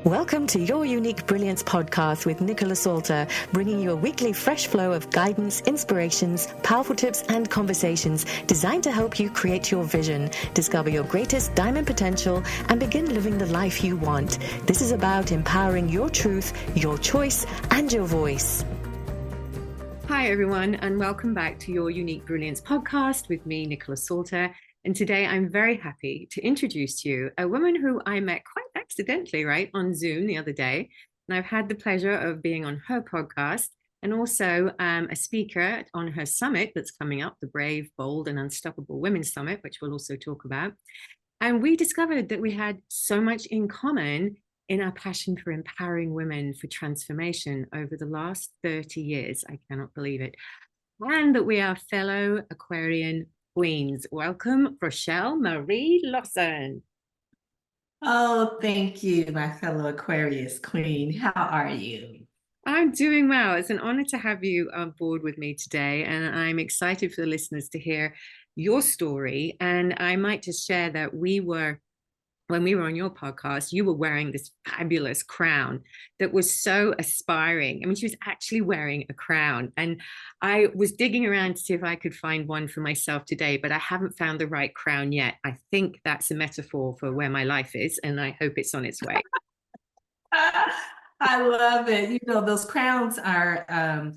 Welcome to Your Unique Brilliance podcast with Nicola, bringing you a weekly fresh flow of guidance, inspirations, powerful tips, and conversations designed to help you create your vision, discover your greatest diamond potential, and begin living the life you want. This is about empowering your truth, your choice, and your voice. Hi, everyone, and welcome back to Your Unique Brilliance podcast with me, Nicola Salter. And today I'm very happy to introduce to you a woman who I met quite accidentally, on Zoom the other day. And I've had the pleasure of being on her podcast and also a speaker on her summit that's coming up, the Brave, Bold and Unstoppable Women's Summit, which we'll also talk about. And we discovered that we had so much in common in our passion for empowering women for transformation over the last 30 years. I cannot believe it. And that we are fellow Aquarian queens. Welcome, Rochel Marie Lawson. Oh, thank you, my fellow Aquarius queen. How are you? I'm doing well. It's an honor to have you on board with me today, and I'm excited for the listeners to hear your story. And I might just share that when we were on your podcast, you were wearing this fabulous crown that was so aspiring. I mean, she was actually wearing a crown. And I was digging around to see if I could find one for myself today, but I haven't found the right crown yet. I think that's a metaphor for where my life is, and I hope it's on its way. I love it. You know, those crowns are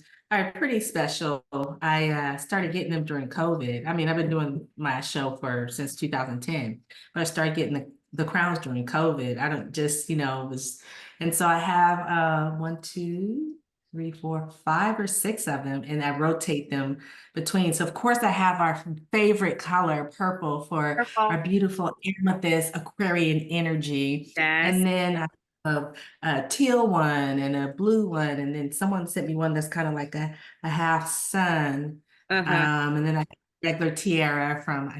pretty special. I started getting them during COVID. I mean, I've been doing my show since 2010, but I started getting the crowns during COVID. I don't just, and so I have 1, 2, 3, 4, 5 or 6 of them, and I rotate them between. So of course I have our favorite color, purple, for our beautiful amethyst Aquarian energy. Yes. And then a teal one and a blue one, and then someone sent me one that's kind of like a half sun. And then I regular tiara from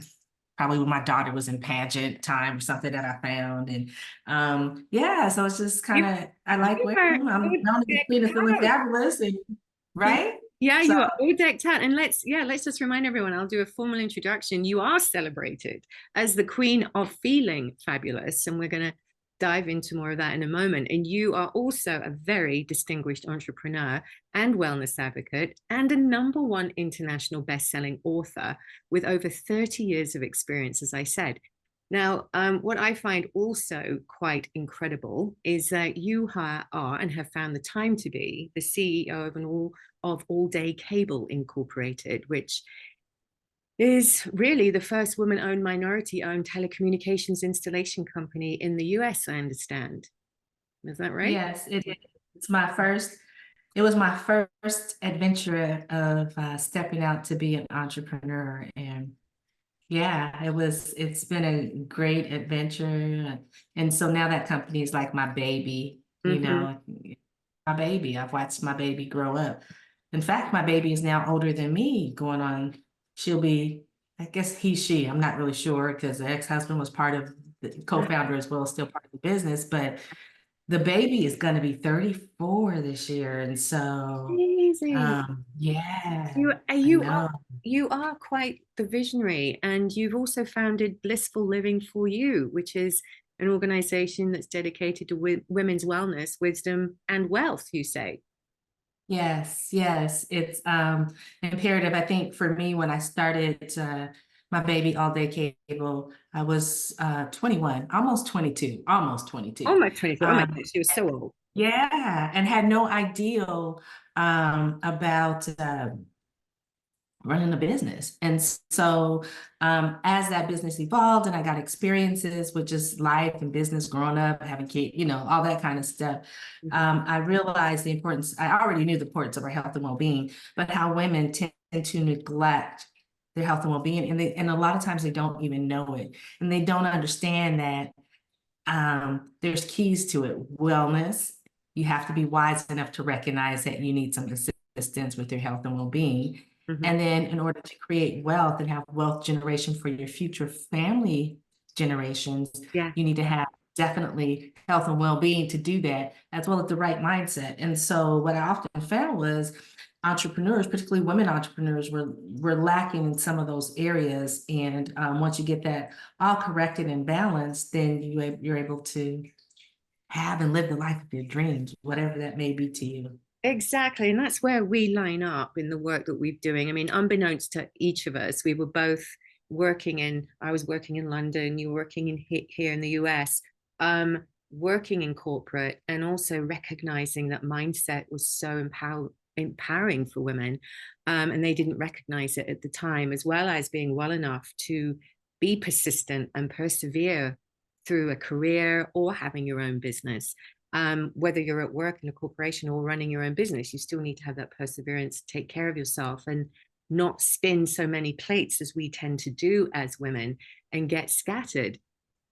probably when my daughter was in pageant time or something that I found. And so it's just kind of, I like wearing them. I'm known as the queen of feeling fabulous, right? Yeah, you are all decked out. And let's just remind everyone, I'll do a formal introduction. You are celebrated as the queen of feeling fabulous, and we're going to dive into more of that in a moment. And you are also a very distinguished entrepreneur and wellness advocate and a #1 international best-selling author with over 30 years of experience, as I said. Now, what I find also quite incredible is that you are and have found the time to be the CEO of All Day Cable Incorporated, which is really the first woman-owned, minority-owned telecommunications installation company in the US, I understand. Is that right? Yes, it is. It was my first adventure of stepping out to be an entrepreneur. And yeah, it's been a great adventure. And so now that company is like my baby, my baby. I've watched my baby grow up. In fact, my baby is now older than me, going on. She'll be, I guess she, I'm not really sure, because the ex-husband was part of the co-founder as well, still part of the business, but the baby is going to be 34 this year. And so, amazing. You are quite the visionary, and you've also founded Blissful Living for You, which is an organization that's dedicated to women's wellness, wisdom, and wealth, you say. Yes. It's imperative. I think for me, when I started my baby All Day Cable, I was 21, almost 22. Almost 22. Oh my God, she was so old. Yeah, and had no idea about running a business. And so as that business evolved and I got experiences with just life and business, growing up, having kids, all that kind of stuff, I realized the importance. I already knew the importance of our health and well-being, but how women tend to neglect their health and well-being. And a lot of times they don't even know it. And they don't understand that there's keys to it. Wellness, you have to be wise enough to recognize that you need some assistance with your health and well-being. And then in order to create wealth and have wealth generation for your future family generations, you need to have definitely health and well-being to do that, as well as the right mindset. And so what I often found was entrepreneurs, particularly women entrepreneurs, were lacking in some of those areas. And once you get that all corrected and balanced, then you're able to have and live the life of your dreams, whatever that may be to you. Exactly. And that's where we line up in the work that we're doing. I mean, unbeknownst to each of us, we were both I was working in London, you were working here in the US, working in corporate, and also recognizing that mindset was so empowering for women. And they didn't recognize it at the time, as well as being well enough to be persistent and persevere through a career or having your own business. Whether you're at work in a corporation or running your own business, you still need to have that perseverance to take care of yourself and not spin so many plates as we tend to do as women and get scattered.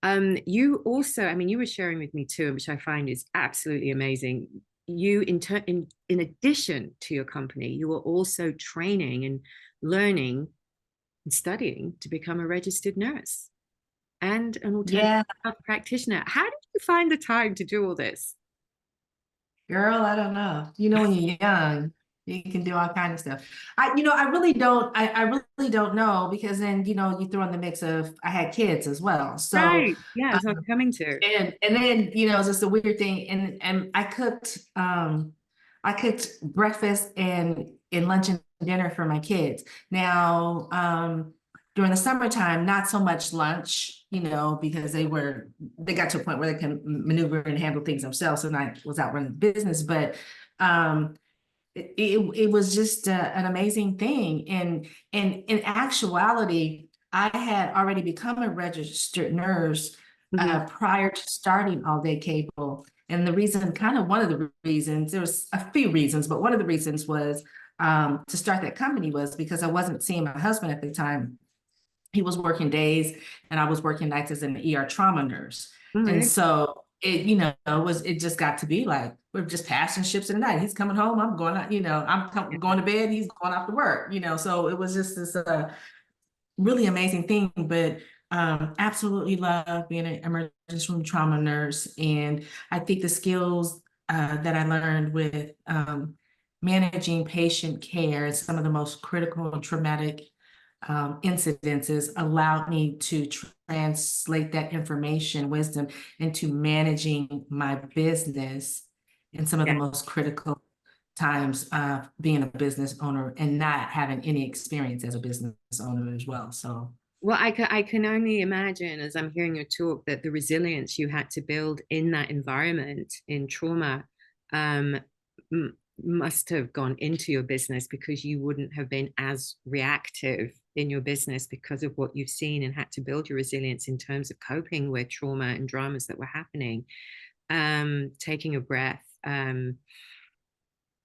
You also, I mean, you were sharing with me too, which I find is absolutely amazing. You, in addition to your company, you were also training and learning and studying to become a registered nurse and an alternative Yeah, health practitioner. How did you find the time to do all this? girl, I don't know. You know, when you're young, you can do all kinds of stuff. I really don't, I really don't know, because then, you throw in the mix of, I had kids as well. So, Right. Yeah, that's what I'm coming to. and then, it's just a weird thing. And I cooked breakfast and lunch and dinner for my kids. Now, during the summertime, not so much lunch, because they got to a point where they can maneuver and handle things themselves. And I was out running the business, but it was just an amazing thing. And in actuality, I had already become a registered nurse Mhm. prior to starting All Day Cable. And one of the reasons, there was a few reasons, but one of the reasons was to start that company was because I wasn't seeing my husband at the time. He was working days and I was working nights as an ER trauma nurse. Oh, And really? so it just got to be like, we're just passing ships in the night. He's coming home, I'm going out, Yeah. going to bed, he's going off to work, so it was just this really amazing thing. But absolutely love being an emergency room trauma nurse. And I think the skills that I learned with managing patient care, some of the most critical and traumatic incidences, allowed me to translate that information, wisdom, into managing my business in some of the Yeah. most critical times of being a business owner and not having any experience as a business owner as well. So, Well, I can only imagine as I'm hearing your talk that the resilience you had to build in that environment in trauma um, must have gone into your business, because you wouldn't have been as reactive in your business because of what you've seen and had to build your resilience in terms of coping with trauma and dramas that were happening. Taking a breath,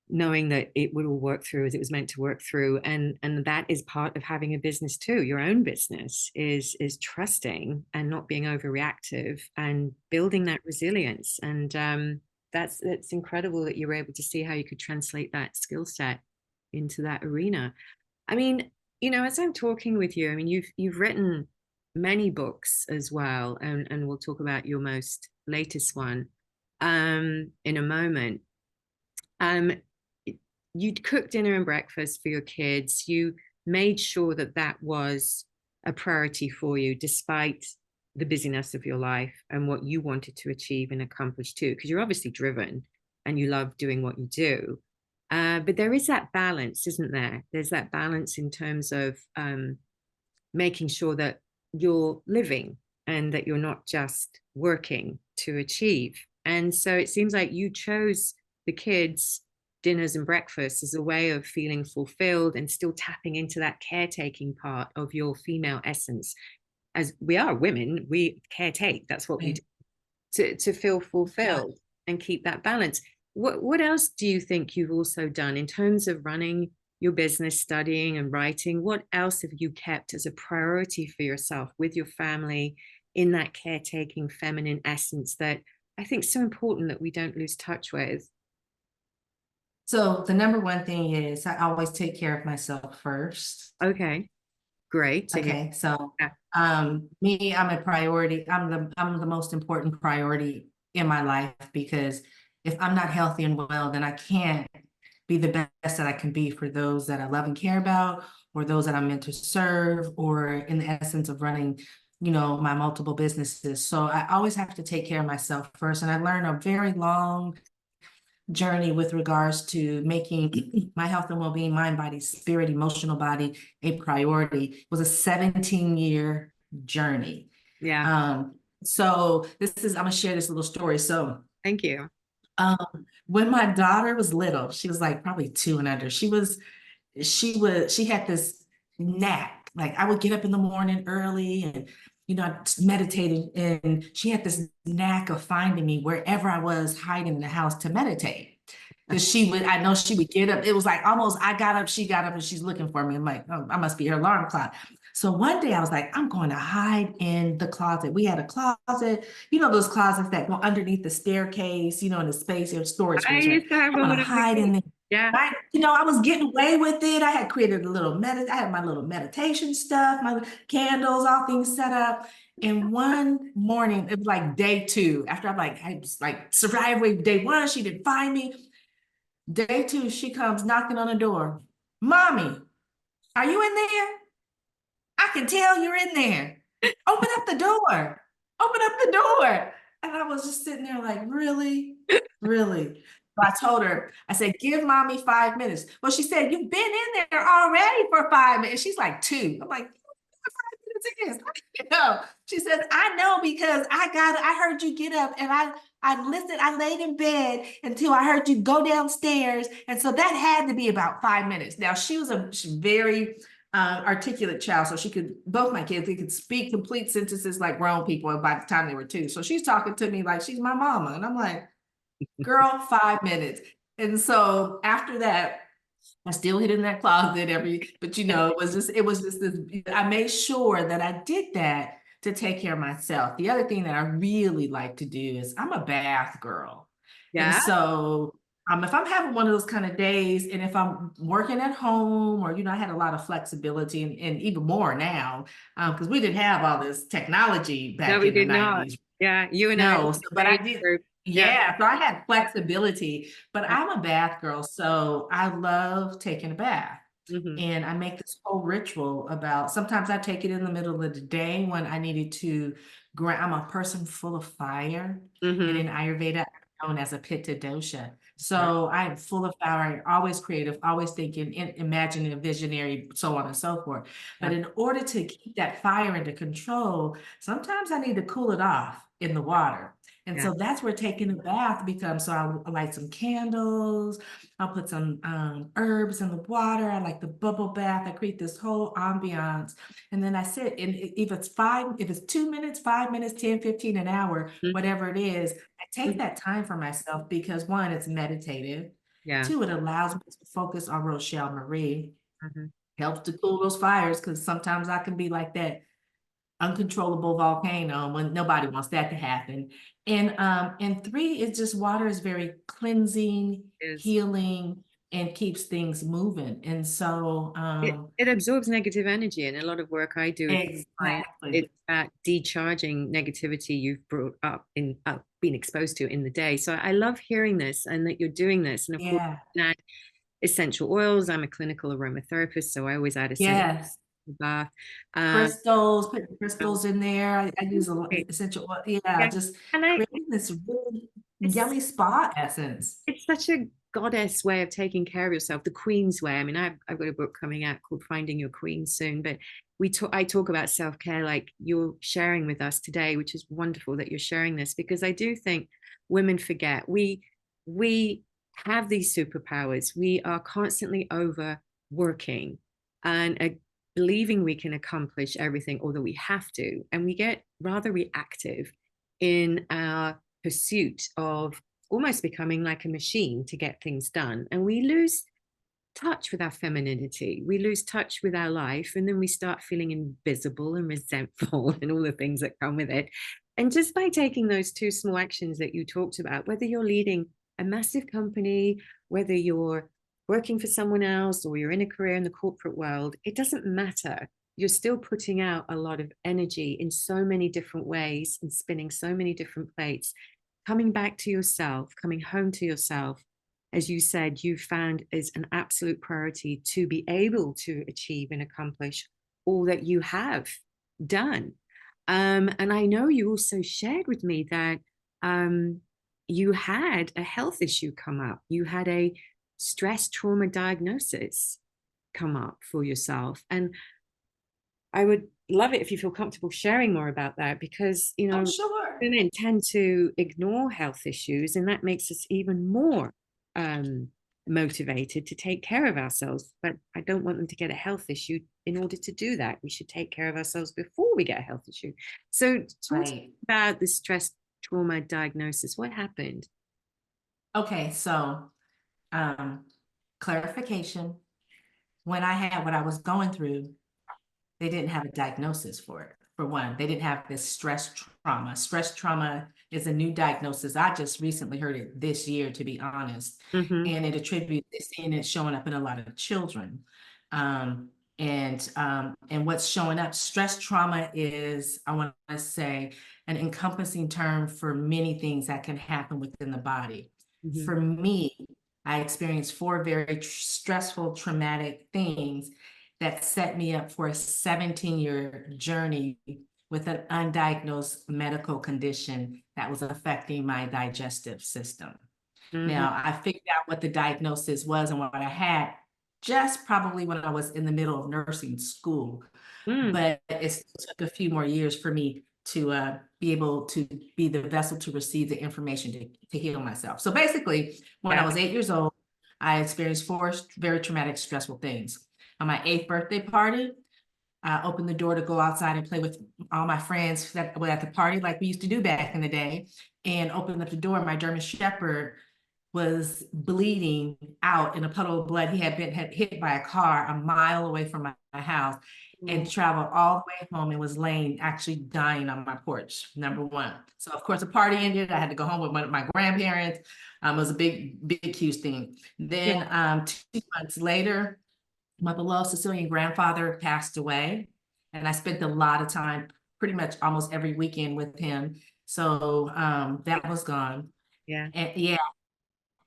knowing that it would all work through as it was meant to work through, and that is part of having a business too. Your own business is trusting and not being overreactive and building that resilience. And that's incredible that you were able to see how you could translate that skill set into that arena. I mean, as I'm talking with you, I mean, you've written many books as well, and we'll talk about your most latest one in a moment. um you'd cook dinner and breakfast for your kids. You made sure that that was a priority for you, despite the busyness of your life and what you wanted to achieve and accomplish too, because you're obviously driven and you love doing what you do. But there is that balance, isn't there? There's that balance in terms of making sure that you're living and that you're not just working to achieve. And so it seems like you chose the kids' dinners and breakfasts as a way of feeling fulfilled and still tapping into that caretaking part of your female essence. As we are women, we caretake. That's what we do to feel yeah. fulfilled and keep that balance. What else do you think you've also done in terms of running your business, studying and writing? What else have you kept as a priority for yourself with your family in that caretaking feminine essence that I think is so important that we don't lose touch with? So the number one thing is I always take care of myself first. Okay, great to hear. Okay, so Yeah. me, I'm a priority. I'm the most important priority in my life, because if I'm not healthy and well, then I can't be the best that I can be for those that I love and care about, or those that I'm meant to serve, or in the essence of running my multiple businesses. So I always have to take care of myself first. And I learned a very long journey with regards to making my health and well-being, mind, body, spirit, emotional body a priority. It was a 17-year journey. Yeah. So I'm gonna share this little story. So Thank you. when my daughter was little, she was like probably 2 and under, she had this knack. Like I would get up in the morning early and I meditated, and she had this knack of finding me wherever I was hiding in the house to meditate. Because I know she would get up. It was like almost I got up, she got up, and she's looking for me. I'm like, oh, I must be her alarm clock. So one day I was like, I'm going to hide in the closet. We had a closet, those closets that go underneath the staircase, in the space or storage I space, right? used to have I'm one gonna hide in there. Yeah. I was getting away with it. I had created I had my little meditation stuff, my candles, all things set up. And one morning, it was like day 2, after I was like survived with day 1, she didn't find me. Day 2, she comes knocking on the door. Mommy, are you in there? I can tell you're in there. Open up the door. Open up the door. And I was just sitting there like, really? Really? So I told her, I said, give mommy 5 minutes. Well, she said, you've been in there already for 5 minutes. She's like 2. I'm like, what 5 minutes again? No. She says, I know, because I heard you get up, and I listened, I laid in bed until I heard you go downstairs. And so that had to be about 5 minutes. Now, she was a very articulate child. So both my kids, they could speak complete sentences like grown people by the time they were 2. So she's talking to me like she's my mama. And I'm like, girl, 5 minutes. And so after that, I still hid in that closet but it was just this, I made sure that I did that to take care of myself. The other thing that I really like to do is I'm a bath girl. And Yeah. so if I'm having one of those kind of days, and if I'm working at home, or, I had a lot of flexibility, and even more now, because we didn't have all this technology No, back we in the did not. 90s. Yeah, you and I. No, but I did. Yeah, so I had flexibility, but I'm a bath girl, so I love taking a bath. Mhm. And I make this whole ritual about, sometimes I take it in the middle of the day when I needed to I'm a person full of fire. And Mhm. in Ayurveda, I'm known as a Pitta dosha. So I am full of fire, always creative, always thinking, imaginative, visionary, so on and so forth. But in order to keep that fire under control, sometimes I need to cool it off in the water. And so that's where taking a bath becomes. So I light some candles, I'll put some herbs in the water. I like the bubble bath. I create this whole ambiance. And then I sit, and if it's 2 minutes, 5 minutes, 10, 15, an hour, whatever it is, I take that time for myself, because 1, it's meditative. Yeah. 2, it allows me to focus on Rochel Marie. Mhm. Helps to cool those fires, because sometimes I can be like that uncontrollable volcano when nobody wants that to happen. And 3 is just, water is very cleansing, healing, and keeps things moving. And so it absorbs negative energy, and a lot of work I do exactly. it's that decharging negativity you've brought up been exposed to in the day. So I love hearing this, and that you're doing this. And of course, add essential oils. I'm a clinical aromatherapist, so I always add essential bath. Crystals, put crystals in there. I use essential oil. Yeah, just creating this really yummy spa essence. It's such a goddess way of taking care of yourself, the queen's way. I mean, I've got a book coming out called Finding Your Queen soon, but I talk about self-care like you're sharing with us today, which is wonderful that you're sharing this, because I do think women forget we have these superpowers. We are constantly overworking and believing we can accomplish everything, or that we have to, and we get rather reactive in our pursuit of almost becoming like a machine to get things done. And we lose touch with our femininity. We lose touch with our life. And then we start feeling invisible and resentful and all the things that come with it. And just by taking those 2 small actions that you talked about, whether you're leading a massive company, whether you're working for someone else, or you're in a career in the corporate world, it doesn't matter. You're still putting out a lot of energy in so many different ways and spinning so many different plates. Coming back to yourself, coming home to yourself, as you said, you found is an absolute priority to be able to achieve and accomplish all that you have done. And I know you also shared with me that you had a health issue come up. You had a stress trauma diagnosis come up for yourself. And I would love it if you feel comfortable sharing more about that, because, Oh, sure. women tend to ignore health issues, and that makes us even more motivated to take care of ourselves. But I don't want them to get a health issue in order to do that. We should take care of ourselves before we get a health issue. So talk Right. about the stress trauma diagnosis. What happened? Okay, so clarification. When I had what I was going through, they didn't have a diagnosis for it. For one, they didn't have this stress trauma. Stress trauma is a new diagnosis. I just recently heard it this year, to be honest. Mm-hmm. And it attributes it's and it's showing up in a lot of children. And what's showing up, stress trauma is, I want to say, an encompassing term for many things that can happen within the body. Mm-hmm. For me, I experienced 4 very stressful, traumatic things that set me up for a 17-year journey with an undiagnosed medical condition that was affecting my digestive system. Mm-hmm. Now, I figured out what the diagnosis was and what I had just probably when I was in the middle of nursing school, but it took a few more years for me to be able to be the vessel to receive the information to heal myself. So basically, when I was 8 years old, I experienced 4 very traumatic, stressful things. On my 8th birthday party, I opened the door to go outside and play with all my friends that were at the party, like we used to do back in the day, and opened up the door. My German Shepherd was bleeding out in a puddle of blood. He had been hit by a car a mile away from my house and traveled all the way home and was laying, actually dying on my porch, number one. So of course the party ended. I had to go home with my grandparents. It was a big, huge thing. Then 2 months later, my beloved Sicilian grandfather passed away, and I spent a lot of time, pretty much almost every weekend with him. So that was gone. Yeah.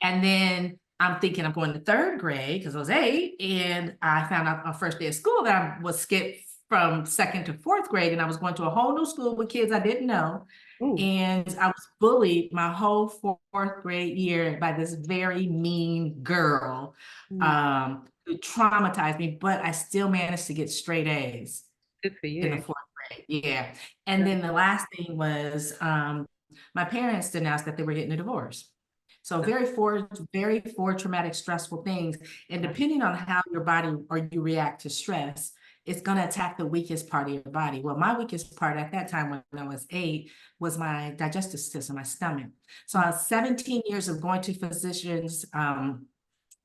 And then I'm thinking I'm going to 3rd grade because I was 8, and I found out on first day of school that I was skipped from 2nd to 4th grade, and I was going to a whole new school with kids I didn't know. Ooh. And I was bullied my whole 4th grade year by this very mean girl who traumatized me, but I still managed to get straight A's Good for in the you. 4th grade. Yeah. And then the last thing was my parents announced that they were getting a divorce. So very four traumatic, stressful things. And depending on how your body or you react to stress, it's going to attack the weakest part of your body. Well, my weakest part at that time when I was 8 was my digestive system, my stomach. So I was 17 years of going to physicians.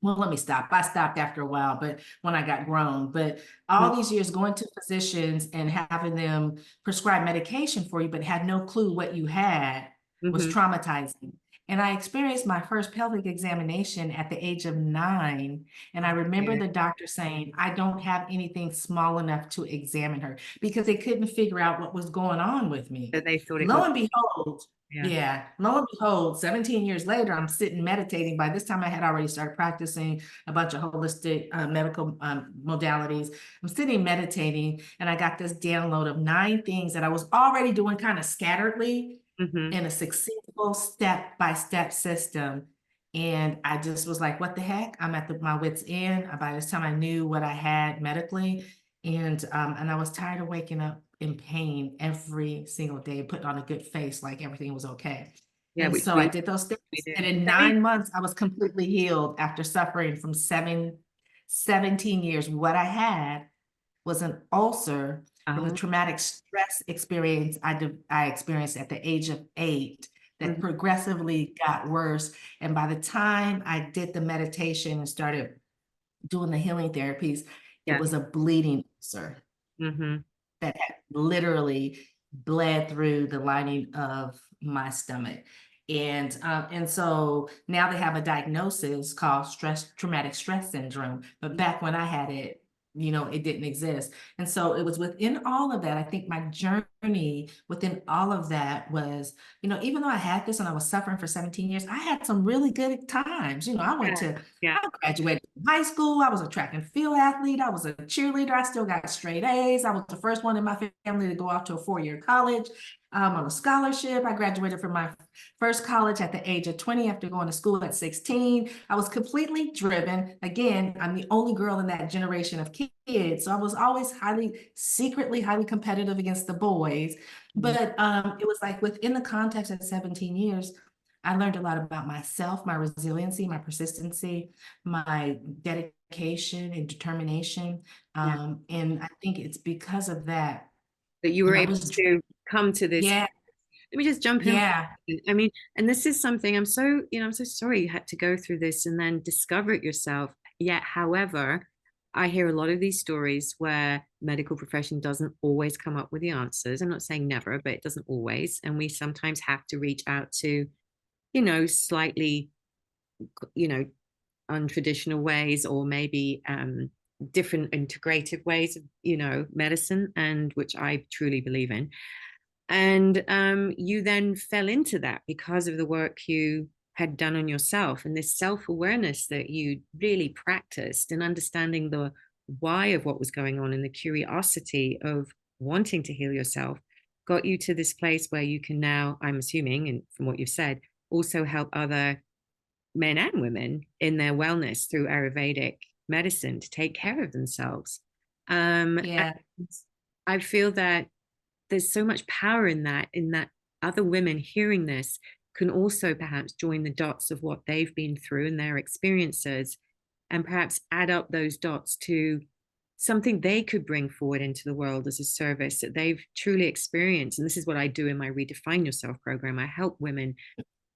Well, let me stop. I stopped after a while, but when I got grown, but all these years going to physicians and having them prescribe medication for you, but had no clue what you had was traumatizing. And I experienced my first pelvic examination at the age of 9. And I remember the doctor saying, I don't have anything small enough to examine her, because they couldn't figure out what was going on with me. So they thought it Lo was. and behold, lo and behold, 17 years later, I'm sitting meditating. By this time, I had already started practicing a bunch of holistic medical modalities. I'm sitting meditating, and I got this download of 9 things that I was already doing kind of scatteredly in a succinctable step-by-step system. And I just was like, what the heck? I'm at my wit's end. By this time I knew what I had medically. And I was tired of waking up in pain every single day, putting on a good face like everything was okay. Yeah, And so I did those things. And in 9 months, I was completely healed after suffering from 17 years. What I had was an ulcer from the traumatic stress experience I experienced at the age of 8 that progressively got worse. And by the time I did the meditation and started doing the healing therapies, it was a bleeding ulcer that had literally bled through the lining of my stomach. And so now they have a diagnosis called traumatic stress syndrome. But back when I had it, it didn't exist. And so it was within all of that, I think my journey journey within all of that was, even though I had this and I was suffering for 17 years, I had some really good times. Yeah. I graduated from high school. I was a track and field athlete. I was a cheerleader. I still got straight A's. I was the first one in my family to go off to a 4-year college on a scholarship. I graduated from my first college at the age of 20 after going to school at 16. I was completely driven. Again, I'm the only girl in that generation of kids. So I was always secretly highly competitive against the boys. But it was like within the context of 17 years, I learned a lot about myself, my resiliency, my persistency, my dedication and determination. And I think it's because of that. That you were And I able was, to come to this. yeah, Let me just jump in. yeah. I mean, and this is something I'm so sorry you had to go through this and then discover it yourself. Yet, however, I hear a lot of these stories where medical profession doesn't always come up with the answers. I'm not saying never, but it doesn't always. And we sometimes have to reach out to, slightly, untraditional ways, or maybe different integrative ways of, medicine, and which I truly believe in. And you then fell into that because of the work you had done on yourself, and this self-awareness that you really practiced, and understanding the why of what was going on, and the curiosity of wanting to heal yourself got you to this place where you can now, I'm assuming, and from what you've said, also help other men and women in their wellness through Ayurvedic medicine to take care of themselves. Yeah. I feel that there's so much power in that other women hearing this can also perhaps join the dots of what they've been through and their experiences, and perhaps add up those dots to something they could bring forward into the world as a service that they've truly experienced. And this is what I do in my Redefine Yourself program. I help women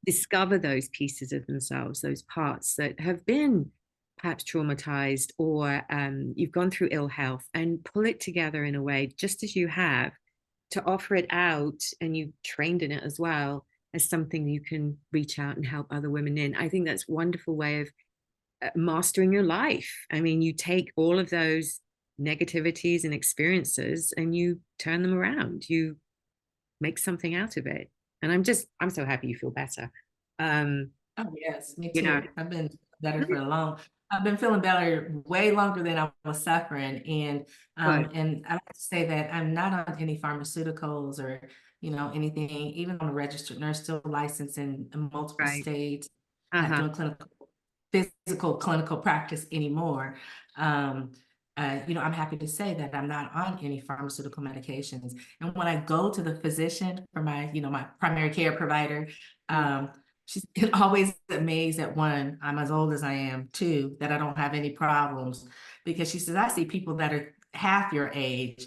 discover those pieces of themselves, those parts that have been perhaps traumatized, or you've gone through ill health, and pull it together in a way, just as you have, to offer it out, and you've trained in it as well, as something you can reach out and help other women in. I think that's a wonderful way of mastering your life. I mean, you take all of those negativities and experiences and you turn them around, you make something out of it. And I'm so happy you feel better. Oh, yes, me You know, too. I've been feeling better way longer than I was suffering. And good, and I like to say that I'm not on any pharmaceuticals or, anything, even on a registered nurse, still licensed in multiple right. states, not Uh-huh. doing physical clinical practice anymore. I'm happy to say that I'm not on any pharmaceutical medications. And when I go to the physician for my primary care provider, she's always amazed at, one, I'm as old as I am, two, that I don't have any problems, because she says, I see people that are half your age,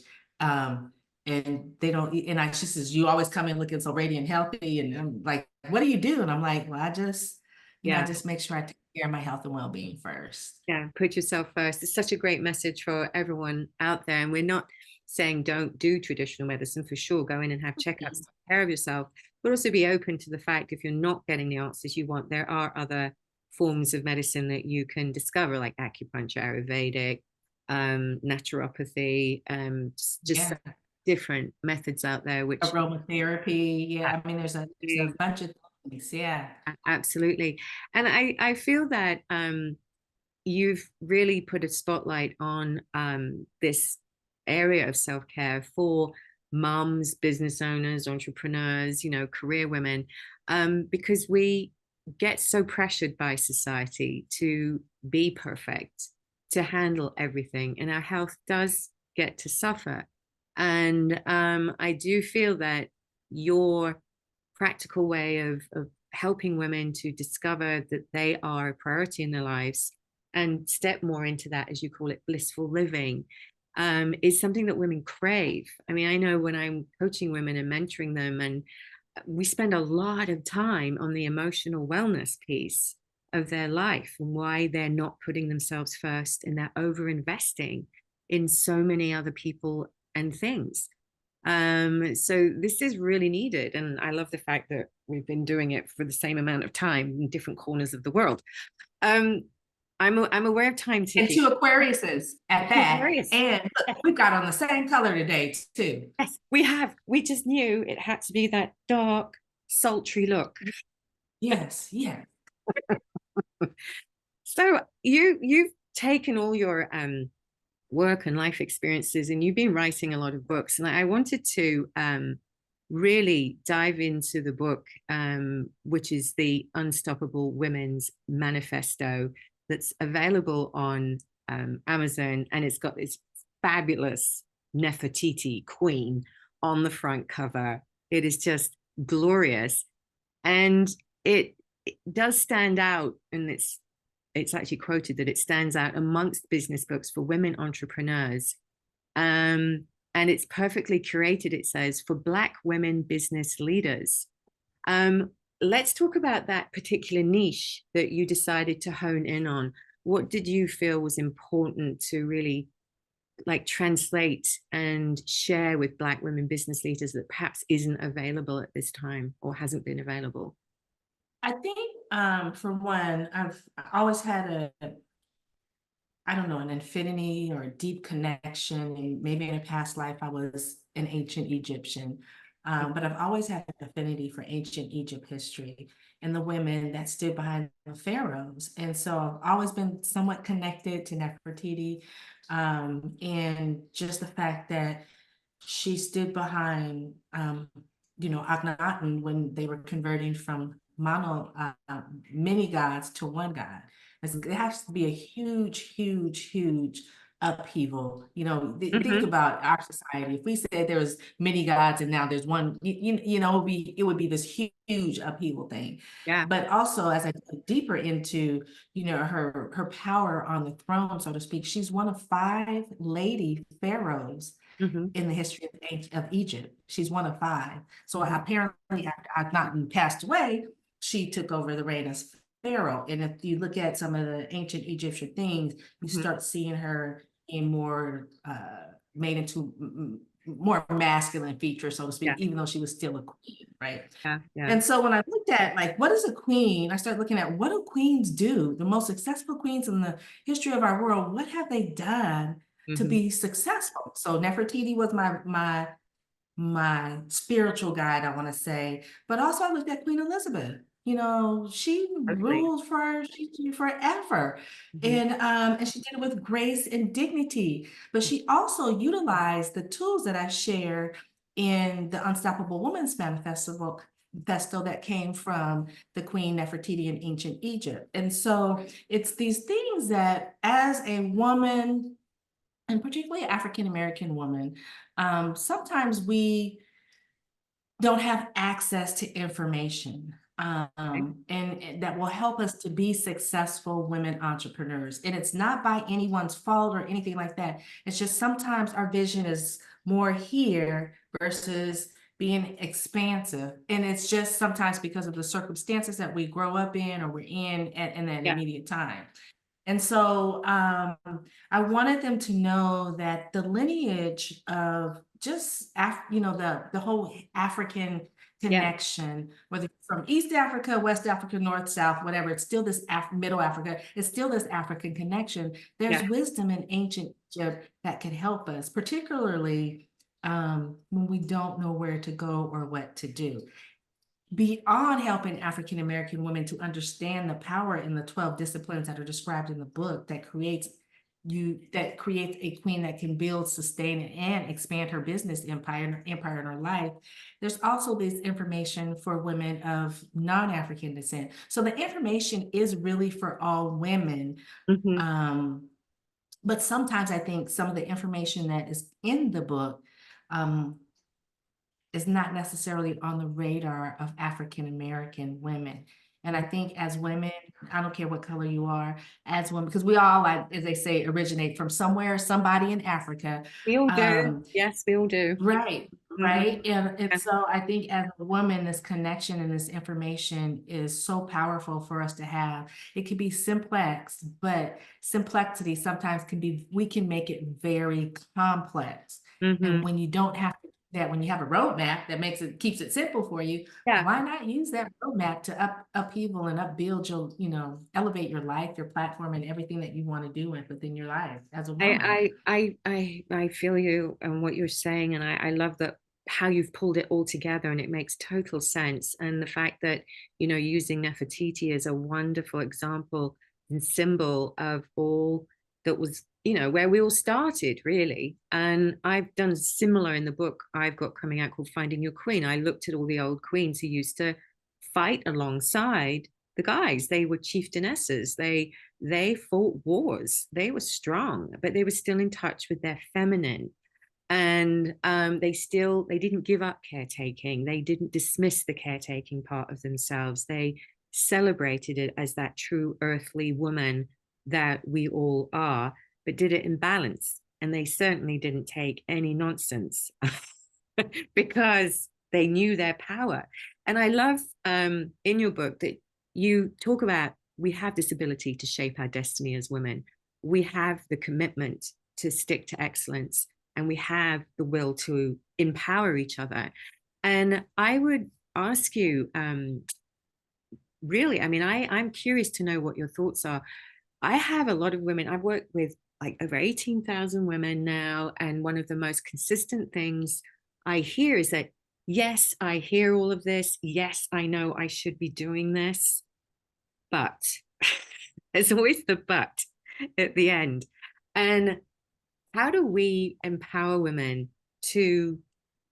and they don't, she says, you always come in looking so radiant, healthy. And I'm like, what do you do? And I'm like, well, I just make sure I take care of my health and well-being first. Yeah, put yourself first. It's such a great message for everyone out there. And we're not saying don't do traditional medicine, for sure. Go in and have checkups, take care of yourself, but also be open to the fact, if you're not getting the answers you want, there are other forms of medicine that you can discover, like acupuncture, Ayurvedic, naturopathy, just different methods out there, which aromatherapy. Yeah, I mean, there's a bunch of things. Yeah, absolutely. And I feel that you've really put a spotlight on this area of self-care for moms, business owners, entrepreneurs, career women, because we get so pressured by society to be perfect, to handle everything, and our health does get to suffer. And I do feel that your practical way of helping women to discover that they are a priority in their lives and step more into that, as you call it, blissful living, is something that women crave. I mean, I know when I'm coaching women and mentoring them, and we spend a lot of time on the emotional wellness piece of their life and why they're not putting themselves first, and they're over investing in so many other people and things. So this is really needed. And I love the fact that we've been doing it for the same amount of time in different corners of the world. I'm aware of time And ticking. 2 Aquariuses at that. Aquarius. And look, we've got on the same color today too. Yes, we have. We just knew it had to be that dark, sultry look. Yes, yeah. So you've taken all your work and life experiences, and you've been writing a lot of books. And I wanted to really dive into the book, which is the Unstoppable Women's Manifesto, that's available on Amazon, and it's got this fabulous Nefertiti queen on the front cover. It is just glorious, and it does stand out, and it's actually quoted that it stands out amongst business books for women entrepreneurs. And it's perfectly curated, it says, for Black women business leaders. Let's talk about that particular niche that you decided to hone in on. What did you feel was important to really like translate and share with Black women business leaders that perhaps isn't available at this time or hasn't been available? I think for one, I've always had I don't know, an infinity or a deep connection. And maybe in a past life, I was an ancient Egyptian. But I've always had an affinity for ancient Egypt history and the women that stood behind the pharaohs. And so I've always been somewhat connected to Nefertiti. And just the fact that she stood behind, Akhenaten when they were converting from many gods to one God. It has to be a huge, huge, huge upheaval. Think about our society. If we said there was many gods and now there's one, it would be this huge upheaval thing. Yeah. But also, as I dug deeper into, her power on the throne, so to speak, she's one of 5 lady pharaohs in the history of Egypt. She's one of 5. So apparently, after Akhenaten passed away, she took over the reign as pharaoh. And if you look at some of the ancient Egyptian things, you start seeing her in more made into more masculine features, so to speak, even though she was still a queen, right? Yeah. And so when I looked at like, what is a queen? I started looking at what do queens do? The most successful queens in the history of our world, what have they done to be successful? So Nefertiti was my spiritual guide, I want to say, but also I looked at Queen Elizabeth. She ruled forever, and she did it with grace and dignity. But she also utilized the tools that I share in the Unstoppable Women's Manifesto that came from the Queen Nefertiti in ancient Egypt. And so it's these things that, as a woman, and particularly African-American woman, sometimes we don't have access to information, and that will help us to be successful women entrepreneurs. And it's not by anyone's fault or anything like that. It's just sometimes our vision is more here versus being expansive. And it's just sometimes because of the circumstances that we grow up in or we're in at that immediate time. And so I wanted them to know that the lineage of just the whole African connection, whether from East Africa, West Africa, North, South, whatever, it's still this Middle Africa, it's still this African connection. There's wisdom in ancient Egypt that can help us, particularly when we don't know where to go or what to do. Beyond helping African-American women to understand the power in the 12 disciplines that are described in the book that creates a queen that can build, sustain, and expand her business empire in her life, there's also this information for women of non-African descent. So the information is really for all women. But sometimes I think some of the information that is in the book is not necessarily on the radar of African-American women. And I think as women, I don't care what color you are, as women, because we all, like, as they say, originate from somewhere, somebody in Africa. We all do. Yes, we all do. Right. And so I think as a woman, this connection and this information is so powerful for us to have. It can be simplex, but complexity sometimes we can make it very complex. And when you don't have to that when you have a roadmap that keeps it simple for you, Yeah. why not use that roadmap to upheaval and upbuild your, elevate your life, your platform, and everything that you want to do within your life as a woman? I feel you and what you're saying, and I love that how you've pulled it all together, and it makes total sense. And the fact that, using Nefertiti as a wonderful example and symbol of all that was, where we all started, really. And I've done similar in the book I've got coming out called Finding Your Queen. I looked at all the old queens who used to fight alongside the guys. They were chieftainesses. They fought wars. They were strong, but they were still in touch with their feminine. And they didn't give up caretaking. They didn't dismiss the caretaking part of themselves. They celebrated it as that true earthly woman that we all are, but did it in balance. And they certainly didn't take any nonsense because they knew their power. And I love in your book that you talk about we have this ability to shape our destiny as women. We have the commitment to stick to excellence, and we have the will to empower each other. And I would ask you, really, I mean, I'm curious to know what your thoughts are. I have a lot of women, I've worked with like over 18,000 women now. And one of the most consistent things I hear is that, yes, I hear all of this. Yes, I know I should be doing this. But there's always the but at the end. And how do we empower women to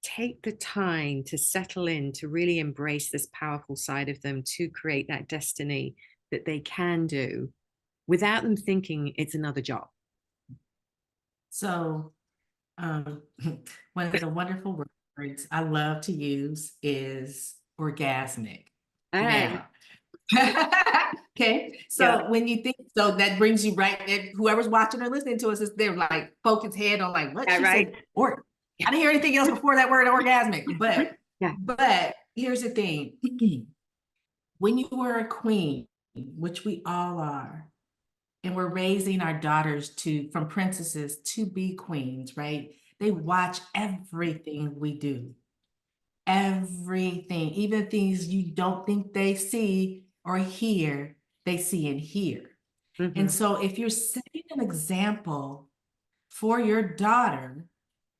take the time to settle in, to really embrace this powerful side of them, to create that destiny that they can do without them thinking it's another job? So one of the wonderful words I love to use is orgasmic. Now, okay, so when you think, so that brings you right, whoever's watching or listening to us is they're like focused head on like what she said, or I didn't hear anything else before that word orgasmic, but here's the thing. When you were a queen, which we all are, and we're raising our daughters from princesses to be queens, right? They watch everything we do. Everything, even things you don't think they see or hear, they see and hear. And so if you're setting an example for your daughter,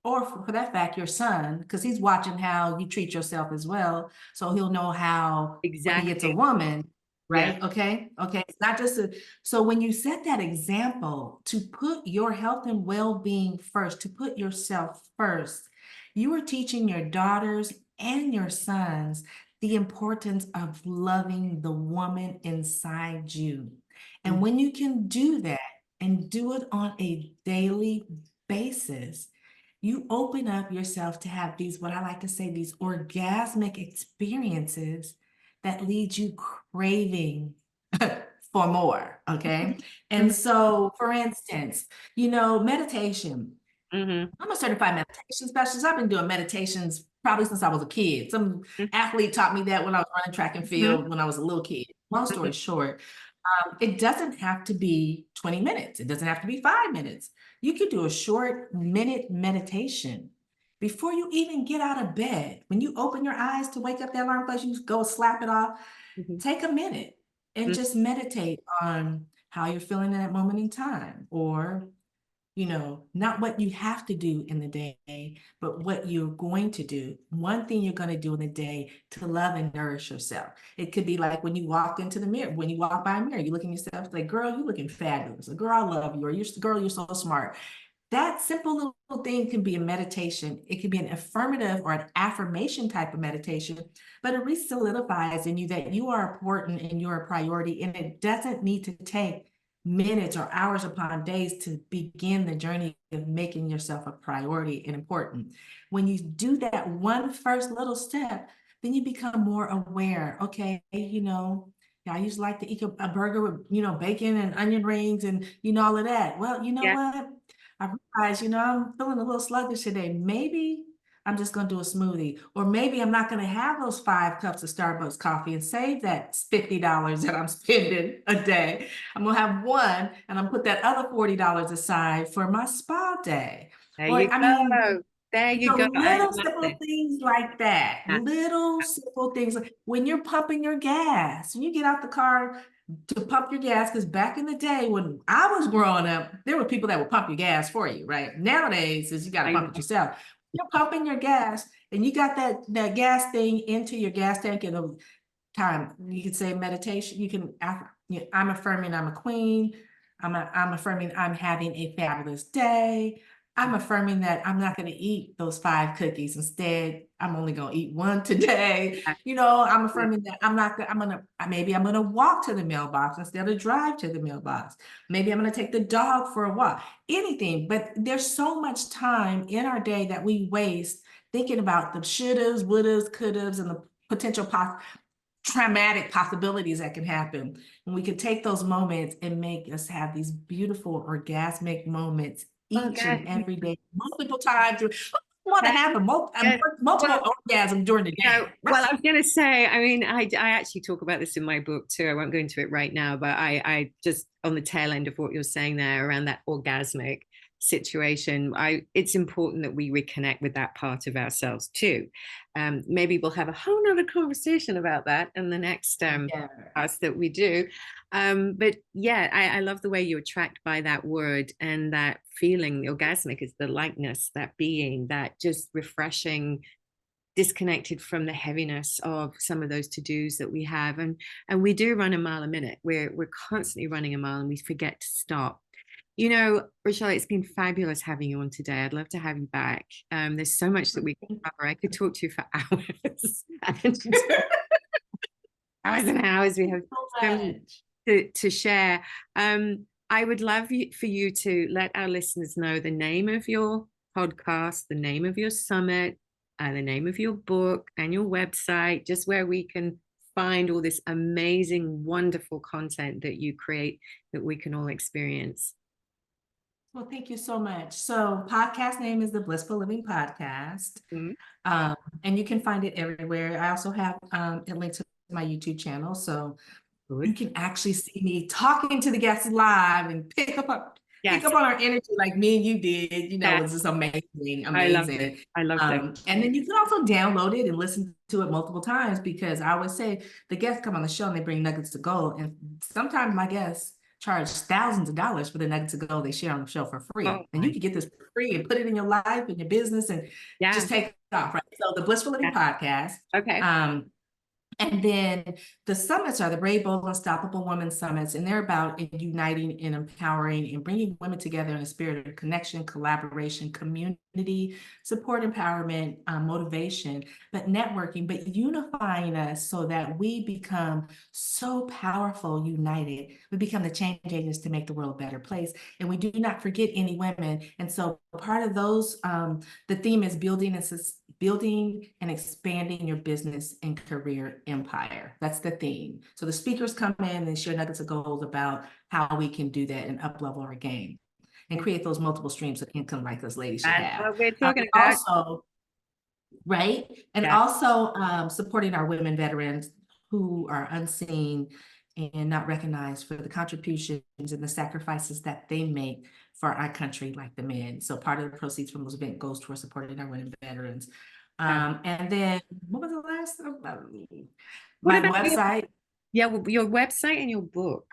or for that fact, your son, because he's watching how you treat yourself as well, so he'll know how when he gets a woman, right? Yeah. Okay. It's not just so when you set that example to put your health and well-being first, to put yourself first, you are teaching your daughters and your sons the importance of loving the woman inside you. And when you can do that and do it on a daily basis, you open up yourself to have these, what I like to say, these orgasmic experiences that lead you craving for more. Okay. And so, for instance, meditation. I'm a certified meditation specialist. I've been doing meditations probably since I was a kid. Some athlete taught me that when I was running track and field when I was a little kid. Long story short, it doesn't have to be 20 minutes. It doesn't have to be 5 minutes. You could do a short minute meditation before you even get out of bed. When you open your eyes to wake up, that alarm clock, you go slap it off. Take a minute and just meditate on how you're feeling in that moment in time, or not what you have to do in the day, but what you're going to do. One thing you're going to do in the day to love and nourish yourself. It could be like when you walk into the mirror, when you walk by a mirror, you look at yourself like, girl, you're looking fabulous. Or, girl, I love you. Or, girl, you're so smart. That simple little thing can be a meditation. It can be an affirmative or an affirmation type of meditation, but it re-solidifies in you that you are important and you're a priority, and it doesn't need to take minutes or hours upon days to begin the journey of making yourself a priority and important. When you do that one first little step, then you become more aware. Okay, I used to like to eat a burger with, bacon and onion rings and, all of that. Well, you know what? I realized, I'm feeling a little sluggish today. Maybe I'm just going to do a smoothie, or maybe I'm not going to have those 5 cups of Starbucks coffee and save that $50 that I'm spending a day. I'm going to have one, and I'm put that other $40 aside for my spa day. There you go. There you So go. I little love simple this. things like that, Yeah. little simple things like when you're pumping your gas, when you get out the car to pump your gas, because back in the day when I was growing up, there were people that would pump your gas for you, right? Nowadays, is you got to I pump know. it yourself. You're pumping your gas and you got that gas thing into your gas tank in the time. You can say meditation. You can, I'm affirming I'm a queen. I'm affirming I'm having a fabulous day. I'm affirming that I'm not going to eat those 5 cookies. Instead, I'm only going to eat 1 today. You know, I'm affirming that maybe I'm going to walk to the mailbox instead of drive to the mailbox. Maybe I'm going to take the dog for a walk, anything. But there's so much time in our day that we waste thinking about the shouldas, wouldas, couldas, and the potential traumatic possibilities that can happen. And we can take those moments and make us have these beautiful orgasmic moments each and every day, multiple times. I want to have multiple orgasms during the day. Well, I was going to say, I mean, I actually talk about this in my book too. I won't go into it right now, but I just on the tail end of what you're saying there around that orgasmic situation, it's important that we reconnect with that part of ourselves too. Maybe we'll have a whole nother conversation about that in the next podcast that we do. But yeah, I love the way you're attracted by that word and that feeling. Orgasmic is the lightness, that being, that just refreshing, disconnected from the heaviness of some of those to-dos that we have. And we do run a mile a minute. We're constantly running a mile and we forget to stop. You know, Rochelle, it's been fabulous having you on today. I'd love to have you back. There's so much that we can cover. I could talk to you for hours. Hours and hours. We have so much to share. I would love for you to let our listeners know the name of your podcast, the name of your summit, the name of your book and your website, just where we can find all this amazing, wonderful content that you create that we can all experience. Well, thank you so much. So podcast name is the Blissful Living Podcast. Mm-hmm. And you can find it everywhere. I also have a link to my YouTube channel. So you can actually see me talking to the guests live and pick up on our energy like me and you did. You know, it's just amazing. I love it. And then you can also download it and listen to it multiple times, because I always say the guests come on the show and they bring nuggets to gold. And sometimes my guests charge thousands of dollars for the nuggets of gold they share on the show for free. And you can get this for free and put it in your life and your business and just take it off, right? So the Blissful Living Podcast. Okay. And then the summits are the Brave, Bold, Unstoppable Women Summits, and they're about uniting and empowering and bringing women together in a spirit of connection, collaboration, community, support, empowerment, motivation, but networking, but unifying us so that we become so powerful, united. We become the change agents to make the world a better place. And we do not forget any women. And so part of those, the theme is building and expanding your business and career empire. That's the theme. So the speakers come in and share nuggets of gold about how we can do that and up-level our game and create those multiple streams of income like those ladies should have. What we're talking about. Also, right? And also supporting our women veterans who are unseen and not recognized for the contributions and the sacrifices that they make for our country, like the men. So part of the proceeds from those events goes towards supporting our women veterans. And then what was the last? My website. Your website and your book.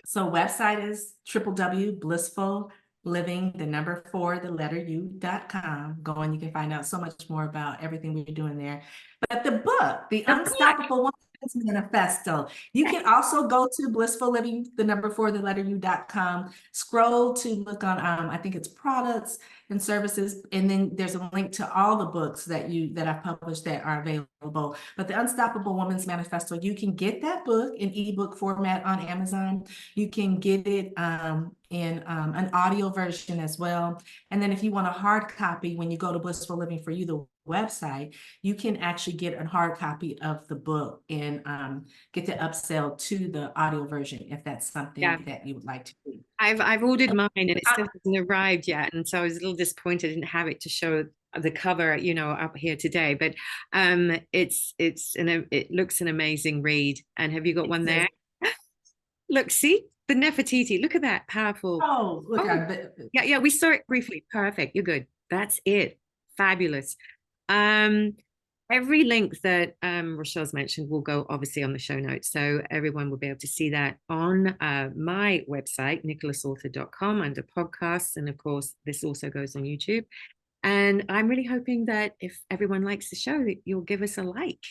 So website is www.blissfulliving4u.com. Go and you can find out so much more about everything we're doing there. But the book, The Unstoppable Woman's Manifesto, you can also go to blissfulliving4u.com, scroll to look on, I think it's products and services, and then there's a link to all the books that I've published that are available. But the Unstoppable Woman's Manifesto, you can get that book in ebook format on Amazon. You can get it in an audio version as well. And then if you want a hard copy, when you go to Blissful Living For You, the website, you can actually get a hard copy of the book and get the upsell to the audio version if that's something that you would like to do. I've ordered mine and it still hasn't arrived yet, and so I was a little disappointed I didn't have it to show the cover, you know, up here today. But it looks an amazing read. And have you got one there? Look, see the Nefertiti. Look at that powerful. Oh, look! Yeah. We saw it briefly. Perfect. You're good. That's it. Fabulous. Every link that Rochel's mentioned will go obviously on the show notes. So everyone will be able to see that on my website, nicolasalter.com, under podcasts. And of course, this also goes on YouTube. And I'm really hoping that if everyone likes the show, that you'll give us a like,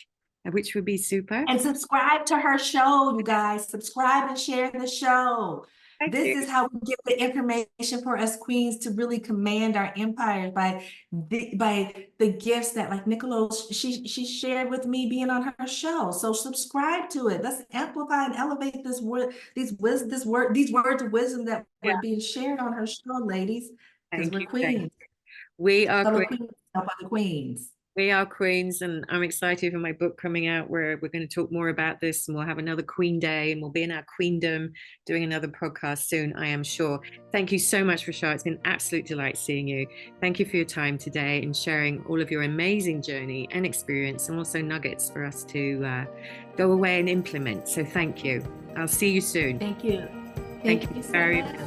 which would be super. And subscribe to her show, you guys. Subscribe and share the show. This is how we get the information for us queens to really command our empires by the gifts that, like Nicola, she shared with me being on her show. So subscribe to it. Let's amplify and elevate these words of wisdom that were being shared on her show, ladies. Because we're queens. We are queens. We are queens, and I'm excited for my book coming out, where we're going to talk more about this, and we'll have another Queen Day, and we'll be in our queendom doing another podcast soon, I am sure. Thank you so much, Rochel. It's been an absolute delight seeing you. Thank you for your time today and sharing all of your amazing journey and experience, and also nuggets for us to go away and implement. So thank you. I'll see you soon. Thank you. Thank you very much.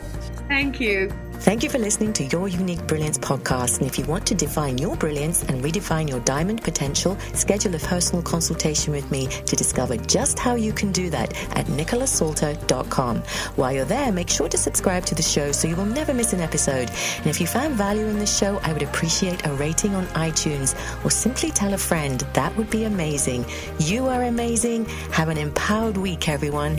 Thank you. Thank you for listening to Your Unique Brilliance podcast. And if you want to define your brilliance and redefine your diamond potential, schedule a personal consultation with me to discover just how you can do that at nicolasalter.com. While you're there, make sure to subscribe to the show so you will never miss an episode. And if you found value in the show, I would appreciate a rating on iTunes, or simply tell a friend. That would be amazing. You are amazing. Have an empowered week, everyone.